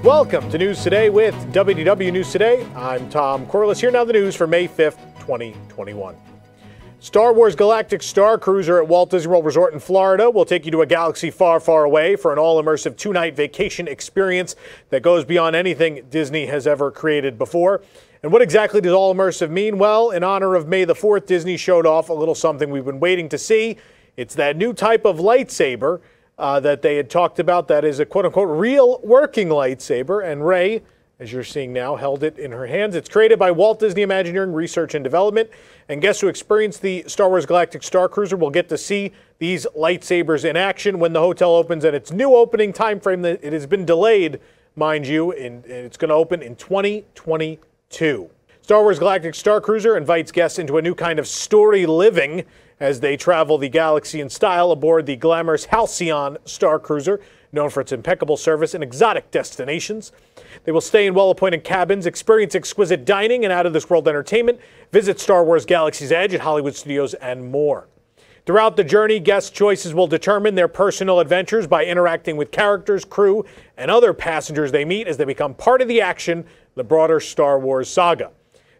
Welcome to News Today with WDW News Today. I'm Tom Corliss. Here now the news for May 5th, 2021. Star Wars Galactic Star Cruiser at Walt Disney World Resort in Florida will take you to a galaxy far, far away for an all-immersive two-night vacation experience that goes beyond anything Disney has ever created before. And what exactly does all-immersive mean? Well, in honor of May the 4th, Disney showed off a little something we've been waiting to see. It's that new type of lightsaber that they had talked about that is a quote-unquote real working lightsaber. And Rey, as you're seeing now, held it in her hands. It's created by Walt Disney Imagineering Research and Development. And guests who experience the Star Wars Galactic Star Cruiser will get to see these lightsabers in action when the hotel opens at its new opening time frame. It has been delayed, mind you, and it's going to open in 2022. Star Wars Galactic Star Cruiser invites guests into a new kind of story living as they travel the galaxy in style aboard the glamorous Halcyon Star Cruiser, known for its impeccable service and exotic destinations. They will stay in well-appointed cabins, experience exquisite dining and out-of-this-world entertainment, visit Star Wars Galaxy's Edge at Hollywood Studios, and more. Throughout the journey, guest choices will determine their personal adventures by interacting with characters, crew, and other passengers they meet as they become part of the action of the broader Star Wars saga.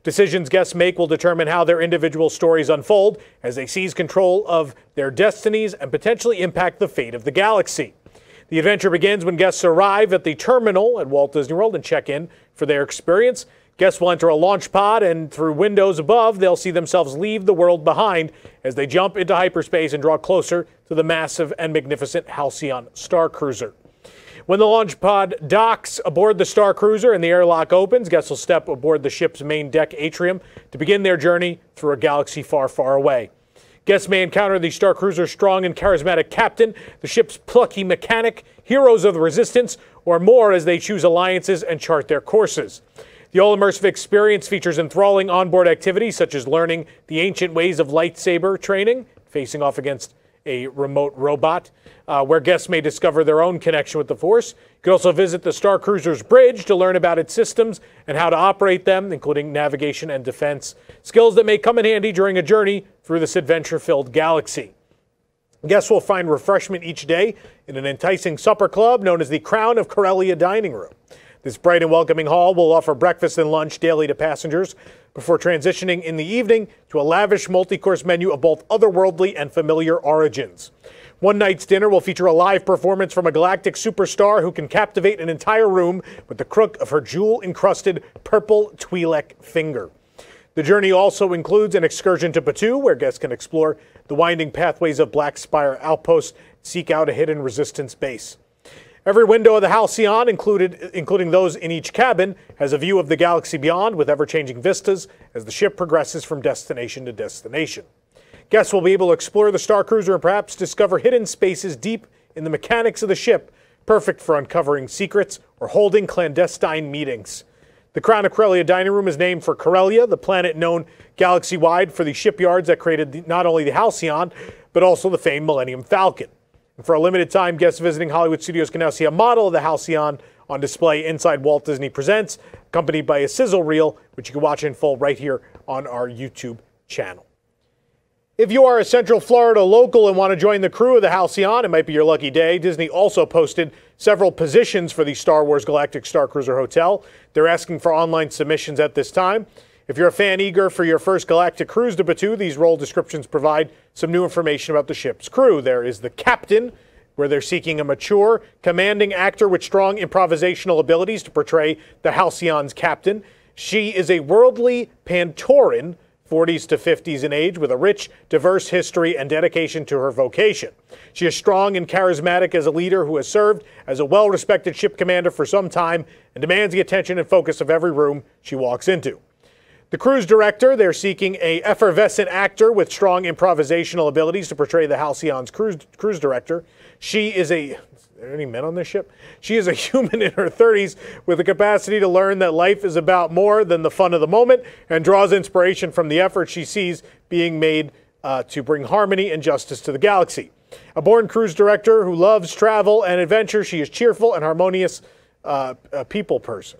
Decisions guests make will determine how their individual stories unfold as they seize control of their destinies and potentially impact the fate of the galaxy. The adventure begins when guests arrive at the terminal at Walt Disney World and check in for their experience. Guests will enter a launch pod, and through windows above, they'll see themselves leave the world behind as they jump into hyperspace and draw closer to the massive and magnificent Halcyon Star Cruiser. When the launch pod docks aboard the Star Cruiser and the airlock opens, guests will step aboard the ship's main deck atrium to begin their journey through a galaxy far, far away. Guests may encounter the Star Cruiser's strong and charismatic captain, the ship's plucky mechanic, heroes of the Resistance, or more as they choose alliances and chart their courses. The all-immersive experience features enthralling onboard activities such as learning the ancient ways of lightsaber training, facing off against a remote robot, where guests may discover their own connection with the Force. You can also visit the Star Cruiser's bridge to learn about its systems and how to operate them, including navigation and defense, skills that may come in handy during a journey through this adventure-filled galaxy. Guests will find refreshment each day in an enticing supper club known as the Crown of Corellia Dining Room. This bright and welcoming hall will offer breakfast and lunch daily to passengers before transitioning in the evening to a lavish multi-course menu of both otherworldly and familiar origins. One night's dinner will feature a live performance from a galactic superstar who can captivate an entire room with the crook of her jewel-encrusted purple Twi'lek finger. The journey also includes an excursion to Batuu, where guests can explore the winding pathways of Black Spire Outpost, seek out a hidden Resistance base. Every window of the Halcyon, including those in each cabin, has a view of the galaxy beyond with ever-changing vistas as the ship progresses from destination to destination. Guests will be able to explore the Star Cruiser and perhaps discover hidden spaces deep in the mechanics of the ship, perfect for uncovering secrets or holding clandestine meetings. The Crown of Corellia Dining Room is named for Corellia, the planet known galaxy-wide for the shipyards that created not only the Halcyon, but also the famed Millennium Falcon. And for a limited time, guests visiting Hollywood Studios can now see a model of the Halcyon on display inside Walt Disney Presents, accompanied by a sizzle reel, which you can watch in full right here on our YouTube channel. If you are a Central Florida local and want to join the crew of the Halcyon, it might be your lucky day. Disney also posted several positions for the Star Wars Galactic Star Cruiser Hotel. They're asking for online submissions at this time. If you're a fan eager for your first galactic cruise to Batuu, these role descriptions provide some new information about the ship's crew. There is the captain, where they're seeking a mature, commanding actor with strong improvisational abilities to portray the Halcyon's captain. She is a worldly Pantoran, 40s to 50s in age, with a rich, diverse history and dedication to her vocation. She is strong and charismatic as a leader who has served as a well-respected ship commander for some time and demands the attention and focus of every room she walks into. The cruise director, they're seeking a effervescent actor with strong improvisational abilities to portray the Halcyon's cruise director. She is are there any men on this ship? She is a human in her 30s with the capacity to learn that life is about more than the fun of the moment and draws inspiration from the effort she sees being made to bring harmony and justice to the galaxy. A born cruise director who loves travel and adventure, she is cheerful and harmonious people person.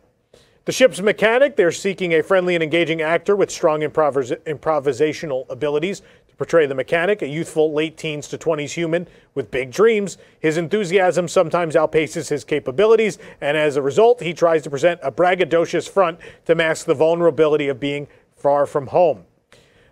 The ship's mechanic, they're seeking a friendly and engaging actor with strong improvisational abilities to To portray the mechanic, a youthful late teens to 20s human with big dreams, his enthusiasm sometimes outpaces his capabilities, and as a result, he tries to present a braggadocious front to mask the vulnerability of being far from home.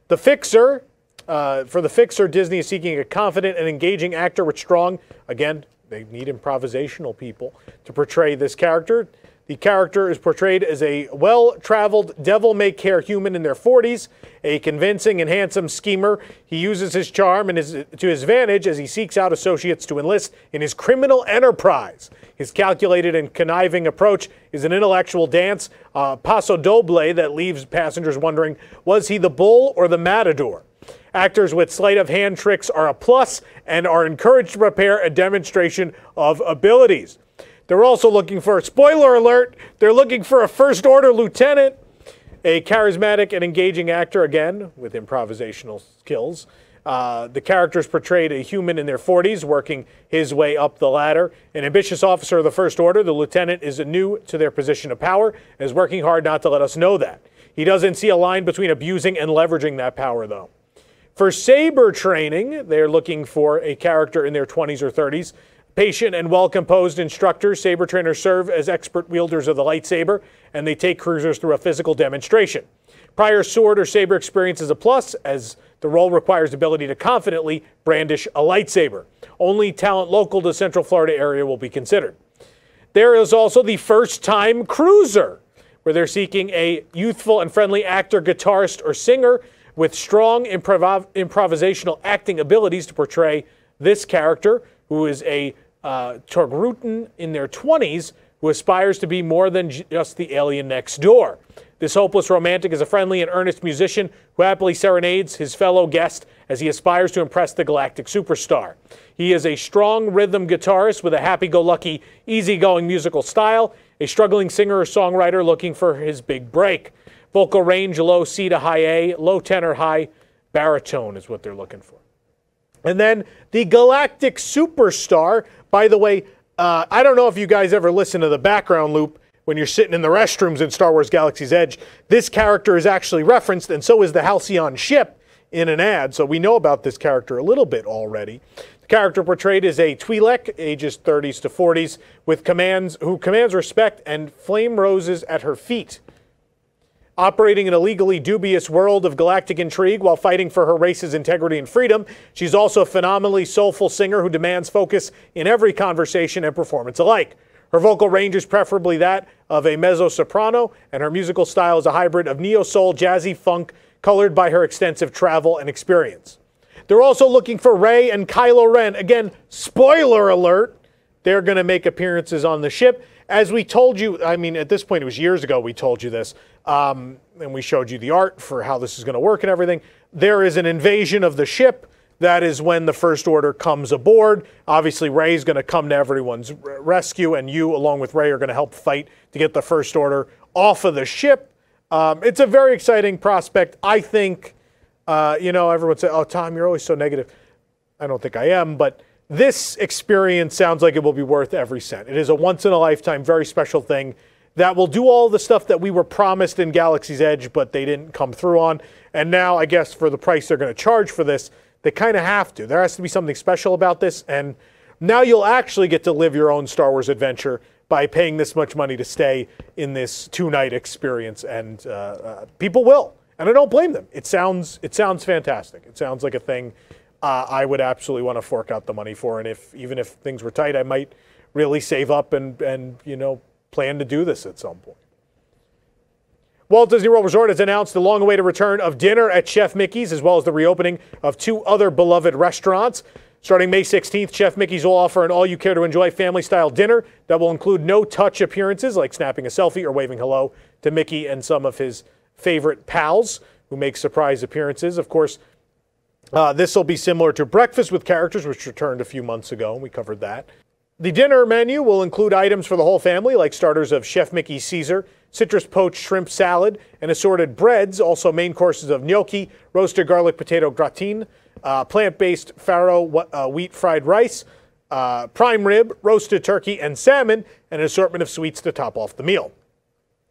The Fixer, for The Fixer, Disney is seeking a confident and engaging actor with strong, again, they need improvisational people to portray this character. The character is portrayed as a well-traveled, devil-may-care human in their 40s, a convincing and handsome schemer. He uses his charm and to his advantage as he seeks out associates to enlist in his criminal enterprise. His calculated and conniving approach is an intellectual dance, paso doble, that leaves passengers wondering, was he the bull or the matador? Actors with sleight of hand tricks are a plus and are encouraged to prepare a demonstration of abilities. They're also looking for, spoiler alert, they're looking for a First Order lieutenant, a charismatic and engaging actor, again, with improvisational skills. The character's portrayed a human in their 40s, working his way up the ladder. An ambitious officer of the First Order, the lieutenant is new to their position of power and is working hard not to let us know that. He doesn't see a line between abusing and leveraging that power, though. For saber training, they're looking for a character in their 20s or 30s. Patient and well-composed instructors, saber trainers serve as expert wielders of the lightsaber, and they take cruisers through a physical demonstration. Prior sword or saber experience is a plus, as the role requires the ability to confidently brandish a lightsaber. Only talent local to the Central Florida area will be considered. There is also the first-time cruiser, where they're seeking a youthful and friendly actor, guitarist, or singer with strong improvisational acting abilities to portray this character, who is a Togrutan in their 20s who aspires to be more than just the alien next door. This hopeless romantic is a friendly and earnest musician who happily serenades his fellow guest as he aspires to impress the galactic superstar. He is a strong rhythm guitarist with a happy-go-lucky, easygoing musical style, a struggling singer or songwriter looking for his big break. Vocal range, low C to high A, low tenor, high baritone is what they're looking for. And then the Galactic Superstar, by the way, I don't know if you guys ever listen to the background loop when you're sitting in the restrooms in Star Wars Galaxy's Edge. This character is actually referenced, and so is the Halcyon ship in an ad, so we know about this character a little bit already. The character portrayed is a Twi'lek, ages 30s to 40s, who commands respect and flame roses at her feet. Operating in a legally dubious world of galactic intrigue while fighting for her race's integrity and freedom, she's also a phenomenally soulful singer who demands focus in every conversation and performance alike. Her vocal range is preferably that of a mezzo-soprano, and her musical style is a hybrid of neo-soul, jazzy funk, colored by her extensive travel and experience. They're also looking for Rey and Kylo Ren. Again, spoiler alert, they're going to make appearances on the ship. As we told you, I mean, at this point, it was years ago we told you this, and we showed you the art for how this is going to work and everything. There is an invasion of the ship. That is when the First Order comes aboard. Obviously, Rey's going to come to everyone's rescue, and you, along with Rey, are going to help fight to get the First Order off of the ship. It's a very exciting prospect. I think, everyone says, oh, Tom, you're always so negative. I don't think I am, but this experience sounds like it will be worth every cent. It is a once-in-a-lifetime, very special thing that will do all the stuff that we were promised in Galaxy's Edge, but they didn't come through on. And now, I guess, for the price they're going to charge for this, they kind of have to. There has to be something special about this, and now you'll actually get to live your own Star Wars adventure by paying this much money to stay in this two-night experience, and people will. And I don't blame them. It sounds fantastic. It sounds like a thing I would absolutely want to fork out the money for, and even if things were tight, I might really save up and plan to do this at some point. Walt Disney World Resort has announced the long-awaited return of dinner at Chef Mickey's, as well as the reopening of 2 other beloved restaurants. Starting May 16th, Chef Mickey's will offer an all-you-care-to-enjoy family-style dinner that will include no-touch appearances like snapping a selfie or waving hello to Mickey and some of his favorite pals who make surprise appearances. Of course, this will be similar to Breakfast with Characters, which returned a few months ago, and we covered that. The dinner menu will include items for the whole family, like starters of Chef Mickey's Caesar, citrus poached shrimp salad, and assorted breads, also main courses of gnocchi, roasted garlic potato gratin, plant-based farro wheat fried rice, prime rib, roasted turkey, and salmon, and an assortment of sweets to top off the meal.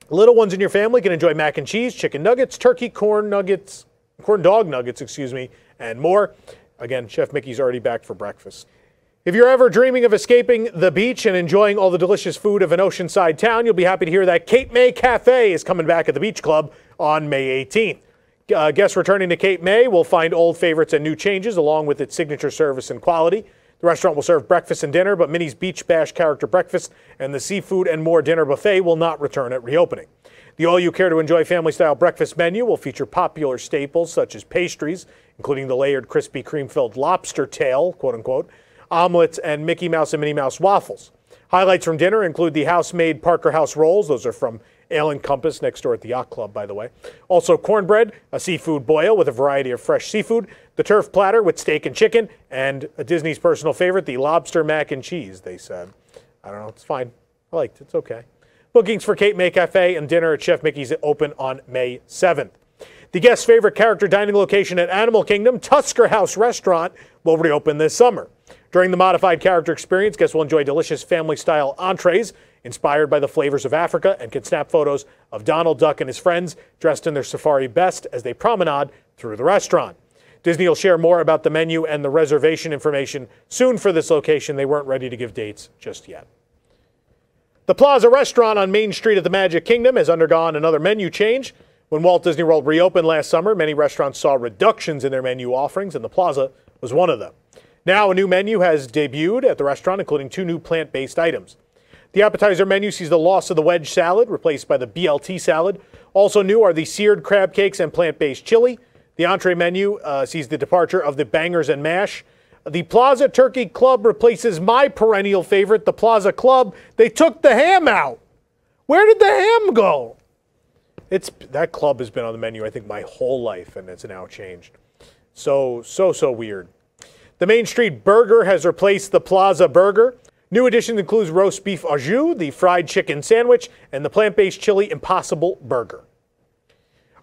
Little ones in your family can enjoy mac and cheese, chicken nuggets, turkey, corn dog nuggets, and more. Again, Chef Mickey's already back for breakfast. If you're ever dreaming of escaping the beach and enjoying all the delicious food of an oceanside town, you'll be happy to hear that Cape May Cafe is coming back at the Beach Club on May 18th. Guests returning to Cape May will find old favorites and new changes, along with its signature service and quality. The restaurant will serve breakfast and dinner, but Minnie's Beach Bash character breakfast and the seafood and more dinner buffet will not return at reopening. The all-you-care-to-enjoy family-style breakfast menu will feature popular staples such as pastries, including the layered crispy cream-filled lobster tail, quote-unquote, omelets, and Mickey Mouse and Minnie Mouse waffles. Highlights from dinner include the house-made Parker House rolls. Those are from Ale and Compass, next door at the Yacht Club, by the way. Also cornbread, a seafood boil with a variety of fresh seafood, the turf platter with steak and chicken, and Disney's personal favorite, the lobster mac and cheese, they said. I don't know, it's fine. I liked it, it's okay. Bookings for Cape May Cafe and dinner at Chef Mickey's open on May 7th. The guest's favorite character dining location at Animal Kingdom, Tusker House Restaurant, will reopen this summer. During the modified character experience, guests will enjoy delicious family-style entrees inspired by the flavors of Africa and can snap photos of Donald Duck and his friends dressed in their safari best as they promenade through the restaurant. Disney will share more about the menu and the reservation information soon for this location. They weren't ready to give dates just yet. The Plaza Restaurant on Main Street at the Magic Kingdom has undergone another menu change. When Walt Disney World reopened last summer, many restaurants saw reductions in their menu offerings, and the Plaza was one of them. Now a new menu has debuted at the restaurant, including 2 new plant-based items. The appetizer menu sees the loss of the wedge salad, replaced by the BLT salad. Also new are the seared crab cakes and plant-based chili. The entree menu sees the departure of the bangers and mash. The Plaza Turkey Club replaces my perennial favorite, the Plaza Club. They took the ham out. Where did the ham go? That club has been on the menu, I think, my whole life, and it's now changed. So weird. The Main Street Burger has replaced the Plaza Burger. New additions includes roast beef au jus, the fried chicken sandwich, and the plant-based chili Impossible Burger.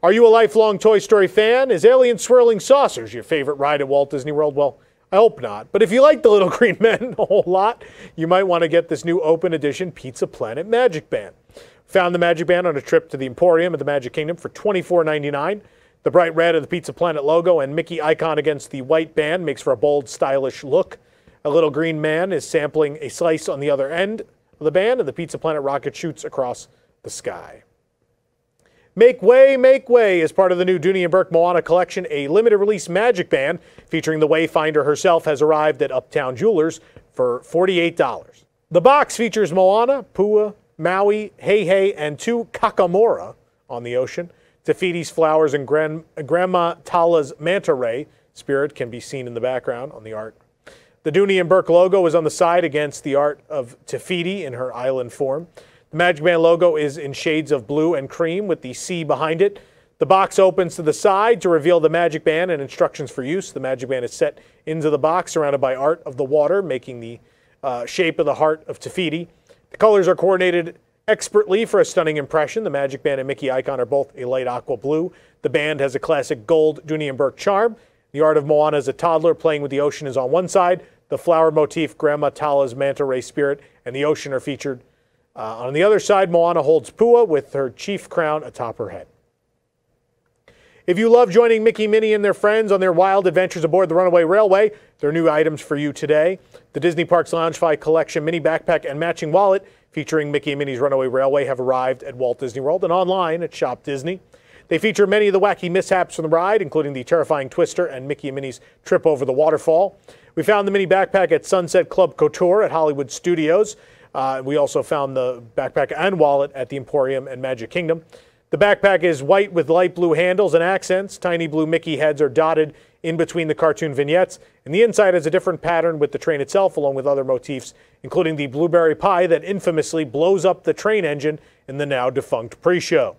Are you a lifelong Toy Story fan? Is Alien Swirling Saucers your favorite ride at Walt Disney World? Well, I hope not. But if you like the Little Green Men a whole lot, you might want to get this new open edition Pizza Planet Magic Band. Found the Magic Band on a trip to the Emporium at the Magic Kingdom for $24.99. The bright red of the Pizza Planet logo and Mickey icon against the white band makes for a bold, stylish look. A little green man is sampling a slice on the other end of the band, and the Pizza Planet rocket shoots across the sky. Make way as part of the new Dooney and Bourke Moana collection. A limited release Magic Band featuring the Wayfinder herself has arrived at Uptown Jewelers for $48. The box features Moana, Pua, Maui, Hei, and 2 Kakamora on the ocean. Te Fiti's flowers and Grandma Tala's manta ray spirit can be seen in the background on the art. The Dooney and Bourke logo is on the side against the art of Te Fiti in her island form. The Magic Band logo is in shades of blue and cream with the sea behind it. The box opens to the side to reveal the Magic Band and instructions for use. The Magic Band is set into the box surrounded by art of the water, making the shape of the heart of Te Fiti. The colors are coordinated expertly for a stunning impression. The Magic Band and Mickey icon are both a light aqua blue. The band has a classic gold Dooney and Bourke charm. The art of Moana as a toddler playing with the ocean is on one side. The flower motif, Grandma Tala's manta ray spirit, and the ocean are featured. On the other side, Moana holds Pua with her chief crown atop her head. If you love joining Mickey, Minnie, and their friends on their wild adventures aboard the Runaway Railway, there are new items for you today. The Disney Parks Loungefly Collection mini backpack and matching wallet featuring Mickey and Minnie's Runaway Railway have arrived at Walt Disney World and online at Shop Disney. They feature many of the wacky mishaps from the ride, including the terrifying Twister and Mickey and Minnie's trip over the waterfall. We found the mini backpack at Sunset Club Couture at Hollywood Studios. We also found the backpack and wallet at the Emporium and Magic Kingdom. The backpack is white with light blue handles and accents. Tiny blue Mickey heads are dotted in between the cartoon vignettes. And the inside has a different pattern with the train itself, along with other motifs, including the blueberry pie that infamously blows up the train engine in the now defunct pre-show.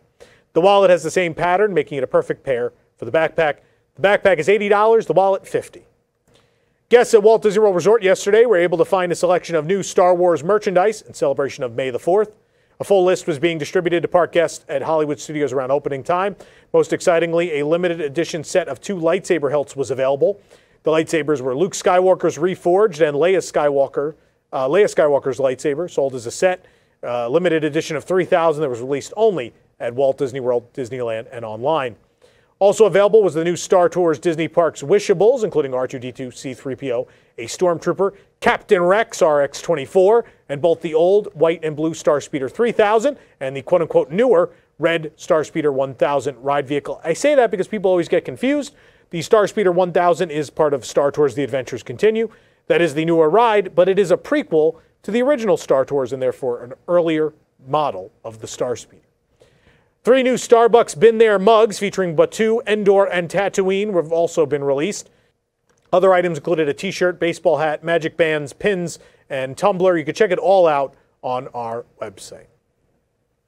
The wallet has the same pattern, making it a perfect pair for the backpack. The backpack is $80, the wallet $50. Guests at Walt Disney World Resort yesterday were able to find a selection of new Star Wars merchandise in celebration of May the 4th. A full list was being distributed to park guests at Hollywood Studios around opening time. Most excitingly, a limited edition set of 2 lightsaber hilts was available. The lightsabers were Luke Skywalker's Reforged and Leia Skywalker's lightsaber, sold as a set. Limited edition of 3,000 that was released only at Walt Disney World, Disneyland, and online. Also available was the new Star Tours Disney Parks Wishables, including R2-D2, C-3PO, a Stormtrooper, Captain Rex RX-24, and both the old white and blue Starspeeder 3000 and the quote-unquote newer red Starspeeder 1000 ride vehicle. I say that because people always get confused. The Starspeeder 1000 is part of Star Tours The Adventures Continue. That is the newer ride, but it is a prequel to the original Star Tours and therefore an earlier model of the Starspeeder. 3 new Starbucks Been There mugs featuring Batuu, Endor, and Tatooine have also been released. Other items included a t-shirt, baseball hat, magic bands, pins, and tumbler. You can check it all out on our website.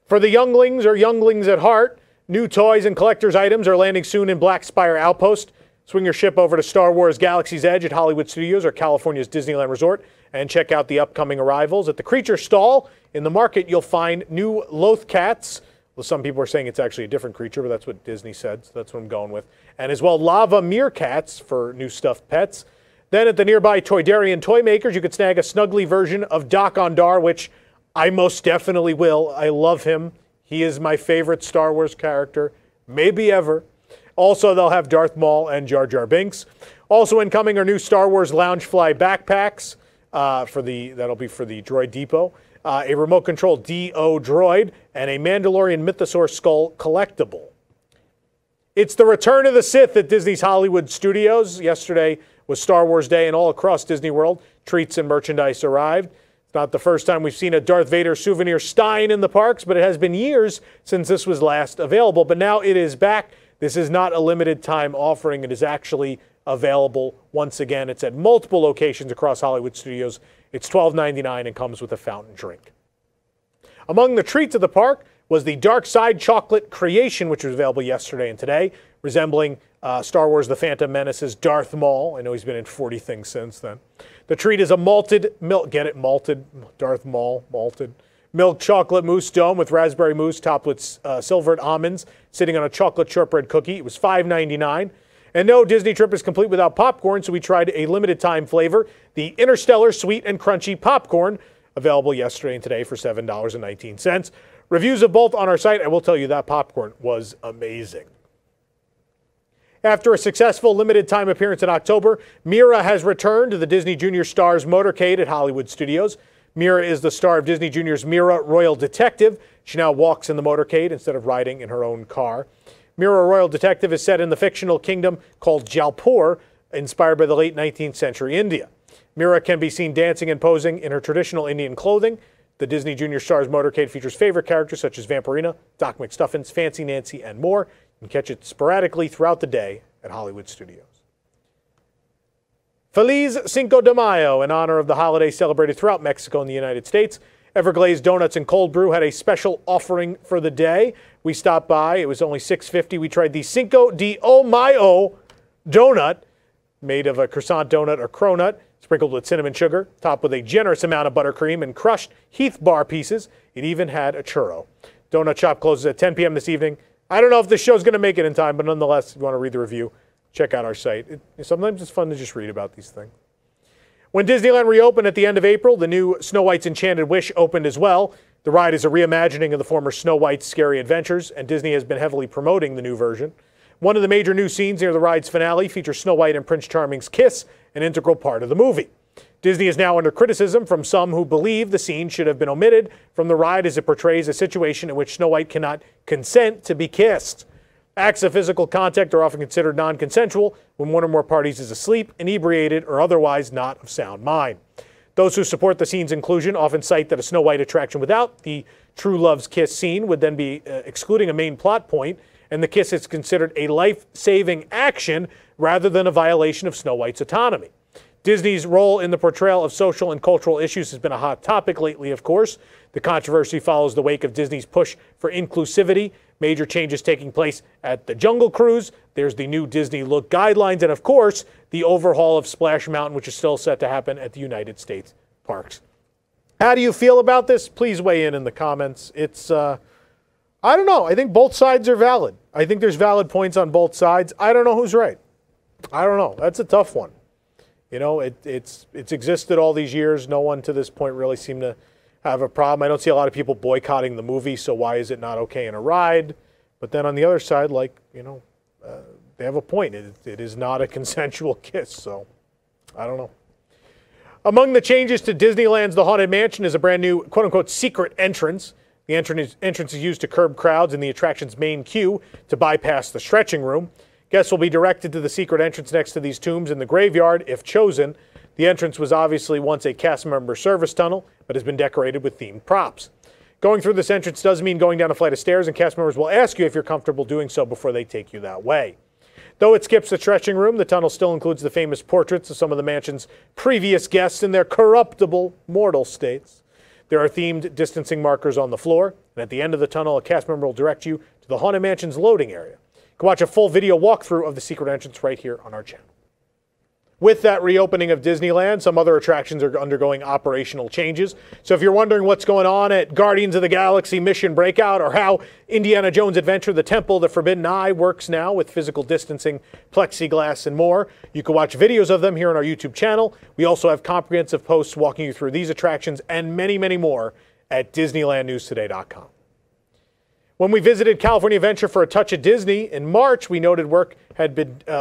For the younglings or younglings at heart, new toys and collector's items are landing soon in Black Spire Outpost. Swing your ship over to Star Wars Galaxy's Edge at Hollywood Studios or California's Disneyland Resort and check out the upcoming arrivals. At the Creature Stall in the market, you'll find new Lothcats. Well, some people are saying it's actually a different creature, but that's what Disney said, so that's what I'm going with. And as well, lava meerkats for new stuffed pets. Then at the nearby Toydarian Toy Makers, you could snag a snuggly version of Dok-Ondar, which I most definitely will. I love him. He is my favorite Star Wars character, maybe ever. Also, they'll have Darth Maul and Jar Jar Binks. Also incoming are new Star Wars Loungefly backpacks. That'll be for the Droid Depot. A remote-controlled D-O droid, and a Mandalorian Mythosaur skull collectible. It's the return of the Sith at Disney's Hollywood Studios. Yesterday was Star Wars Day, and all across Disney World, treats and merchandise arrived. It's not the first time we've seen a Darth Vader souvenir stein in the parks, but it has been years since this was last available. But now it is back. This is not a limited time offering. It is actually available once again. It's at multiple locations across Hollywood Studios. It's $12.99 and comes with a fountain drink. Among the treats of the park was the Dark Side Chocolate Creation, which was available yesterday and today, resembling Star Wars The Phantom Menace's Darth Maul. I know he's been in 40 things since then. The treat is a malted milk, get it, malted, Darth Maul, malted, milk chocolate mousse dome with raspberry mousse topped with silvered almonds sitting on a chocolate shortbread cookie. It was $5.99. And no Disney trip is complete without popcorn, so we tried a limited time flavor, the Interstellar Sweet and Crunchy Popcorn, available yesterday and today for $7.19. Reviews of both on our site. I will tell you that popcorn was amazing. After a successful limited time appearance in October, Mira has returned to the Disney Junior Stars motorcade at Hollywood Studios. Mira is the star of Disney Junior's Mira Royal Detective. She now walks in the motorcade instead of riding in her own car. Mira Royal Detective is set in the fictional kingdom called Jaipur, inspired by the late 19th century India. Mira can be seen dancing and posing in her traditional Indian clothing. The Disney Junior Stars motorcade features favorite characters such as Vampirina, Doc McStuffins, Fancy Nancy, and more. You can catch it sporadically throughout the day at Hollywood Studios. Feliz Cinco de Mayo, in honor of the holiday celebrated throughout Mexico and the United States. Everglazed Donuts and Cold Brew had a special offering for the day. We stopped by. It was only $6.50. We tried the Cinco de Mayo donut, made of a croissant donut or cronut, sprinkled with cinnamon sugar, topped with a generous amount of buttercream and crushed Heath bar pieces. It even had a churro. Donut shop closes at 10 p.m. this evening. I don't know if this show's going to make it in time, but nonetheless, if you want to read the review, check out our site. Sometimes it's fun to just read about these things. When Disneyland reopened at the end of April, the new Snow White's Enchanted Wish opened as well. The ride is a reimagining of the former Snow White's Scary Adventures, and Disney has been heavily promoting the new version. One of the major new scenes near the ride's finale features Snow White and Prince Charming's kiss, an integral part of the movie. Disney is now under criticism from some who believe the scene should have been omitted from the ride as it portrays a situation in which Snow White cannot consent to be kissed. Acts of physical contact are often considered non-consensual when one or more parties is asleep, inebriated, or otherwise not of sound mind. Those who support the scene's inclusion often cite that a Snow White attraction without the true love's kiss scene would then be excluding a main plot point, and the kiss is considered a life-saving action rather than a violation of Snow White's autonomy. Disney's role in the portrayal of social and cultural issues has been a hot topic lately, of course. The controversy follows the wake of Disney's push for inclusivity, major changes taking place at the Jungle Cruise. There's the new Disney Look guidelines, and of course, the overhaul of Splash Mountain, which is still set to happen at the United States parks. How do you feel about this? Please weigh in the comments. It's, I don't know. I think both sides are valid. I think there's valid points on both sides. I don't know who's right. I don't know. That's a tough one. You know, it's existed all these years. No one to this point really seemed to have a problem. I don't see a lot of people boycotting the movie, so why is it not okay in a ride? But then on the other side, like, you know, they have a point. It is not a consensual kiss, so I don't know. Among the changes to Disneyland's The Haunted Mansion is a brand new quote-unquote secret entrance. The entrance is used to curb crowds in the attraction's main queue to bypass the stretching room. Guests will be directed to the secret entrance next to these tombs in the graveyard if chosen. The entrance was obviously once a cast member service tunnel, but has been decorated with themed props. Going through this entrance does mean going down a flight of stairs, and cast members will ask you if you're comfortable doing so before they take you that way. Though it skips the stretching room, the tunnel still includes the famous portraits of some of the mansion's previous guests in their corruptible mortal states. There are themed distancing markers on the floor, and at the end of the tunnel, a cast member will direct you to the Haunted Mansion's loading area. You can watch a full video walkthrough of the secret entrance right here on our channel. With that reopening of Disneyland, some other attractions are undergoing operational changes. So if you're wondering what's going on at Guardians of the Galaxy Mission Breakout, or how Indiana Jones Adventure, the Temple of the Forbidden Eye works now with physical distancing, plexiglass, and more, you can watch videos of them here on our YouTube channel. We also have comprehensive posts walking you through these attractions and many, many more at DisneylandNewsToday.com. When we visited California Adventure for a touch of Disney in March, we noted work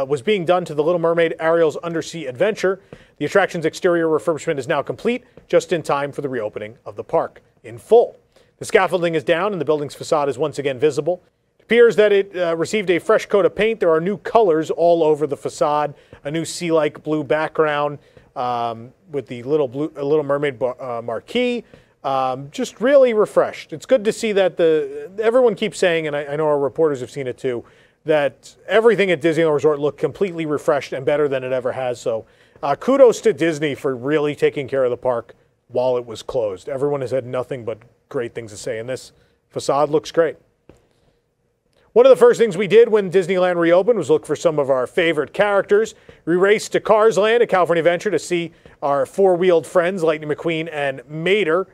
was being done to The Little Mermaid Ariel's Undersea Adventure. The attraction's exterior refurbishment is now complete, just in time for the reopening of the park in full. The scaffolding is down and the building's facade is once again visible. It appears that it received a fresh coat of paint. There are new colors all over the facade, a new sea-like blue background with the Little Mermaid marquee. Just really refreshed. It's good to see that everyone keeps saying, and I know our reporters have seen it too, that everything at Disneyland Resort looked completely refreshed and better than it ever has. So kudos to Disney for really taking care of the park while it was closed. Everyone has had nothing but great things to say, and this facade looks great. One of the first things we did when Disneyland reopened was look for some of our favorite characters. We raced to Cars Land at California Adventure to see our four-wheeled friends, Lightning McQueen and Mater.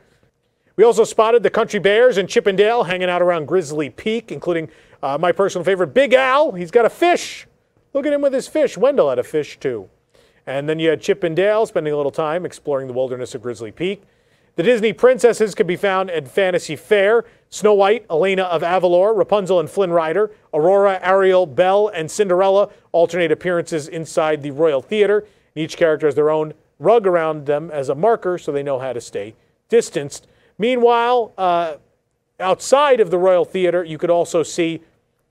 We also spotted the Country Bears and Chip and Dale hanging out around Grizzly Peak, including my personal favorite, Big Al. He's got a fish. Look at him with his fish. Wendell had a fish, too. And then you had Chip and Dale spending a little time exploring the wilderness of Grizzly Peak. The Disney princesses can be found at Fantasy Fair. Snow White, Elena of Avalor, Rapunzel and Flynn Rider, Aurora, Ariel, Belle, and Cinderella alternate appearances inside the Royal Theater. Each character has their own rug around them as a marker so they know how to stay distanced. Meanwhile, outside of the Royal Theater, you could also see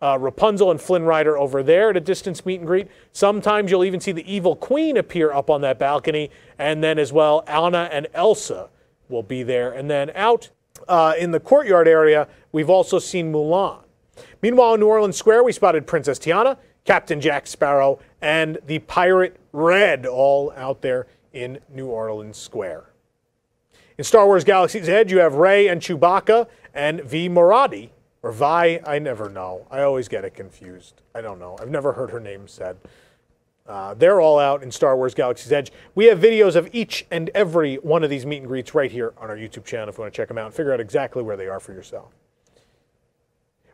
Rapunzel and Flynn Rider over there at a distance meet and greet. Sometimes you'll even see the Evil Queen appear up on that balcony. And then as well, Anna and Elsa will be there. And then out in the courtyard area, we've also seen Mulan. Meanwhile, in New Orleans Square, we spotted Princess Tiana, Captain Jack Sparrow, and the Pirate Red all out there in New Orleans Square. In Star Wars Galaxy's Edge, you have Rey and Chewbacca and Vi Moradi, or Vi, I never know. I always get it confused. I don't know. I've never heard her name said. They're all out in Star Wars Galaxy's Edge. We have videos of each and every one of these meet and greets right here on our YouTube channel if you want to check them out and figure out exactly where they are for yourself.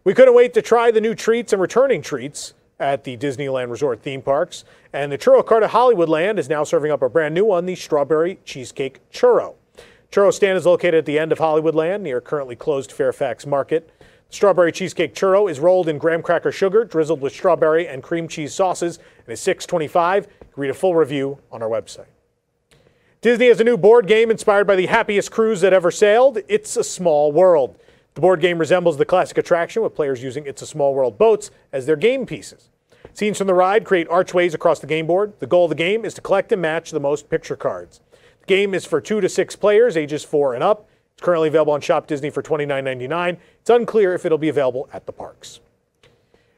We couldn't wait to try the new treats and returning treats at the Disneyland Resort theme parks. And the Churro Cart at Hollywoodland is now serving up a brand new one, the Strawberry Cheesecake Churro. Churro stand is located at the end of Hollywoodland near currently closed Fairfax Market. The Strawberry Cheesecake Churro is rolled in graham cracker sugar, drizzled with strawberry and cream cheese sauces, and is $6.25. You can read a full review on our website. Disney has a new board game inspired by the happiest cruise that ever sailed, It's a Small World. The board game resembles the classic attraction, with players using It's a Small World boats as their game pieces. Scenes from the ride create archways across the game board. The goal of the game is to collect and match the most picture cards. The game is for 2 to 6 players, ages 4 and up. It's currently available on Shop Disney for $29.99. It's unclear if it'll be available at the parks.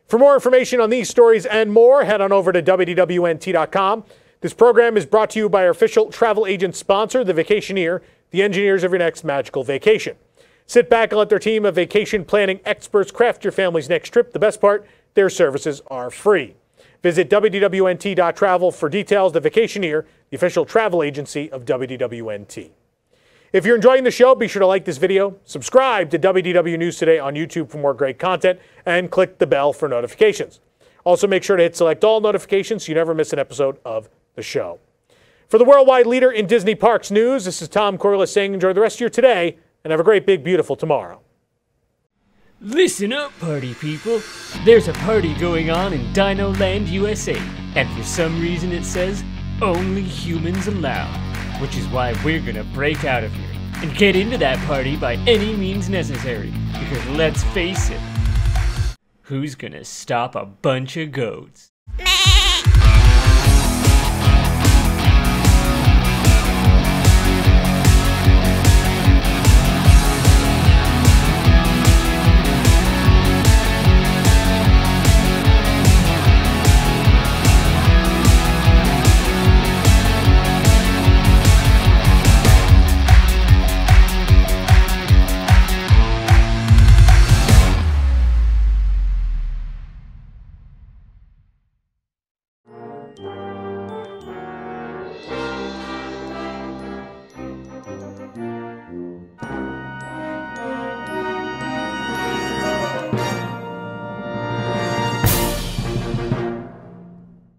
For more information on these stories and more, head on over to WDWNT.com. This program is brought to you by our official travel agent sponsor, The Vacationeer, the engineers of your next magical vacation. Sit back and let their team of vacation planning experts craft your family's next trip. The best part, their services are free. Visit WDWNT.travel for details. The Vacationeer, the official travel agency of WDWNT. If you're enjoying the show, be sure to like this video, subscribe to WDW News Today on YouTube for more great content, and click the bell for notifications. Also, make sure to hit select all notifications so you never miss an episode of the show. For the worldwide leader in Disney Parks news, this is Tom Corliss saying enjoy the rest of your today and have a great, big, beautiful tomorrow. Listen up, party people. There's a party going on in Dino Land, USA, and for some reason it says, only humans allowed, which is why we're gonna break out of here and get into that party by any means necessary, because let's face it, who's gonna stop a bunch of goats?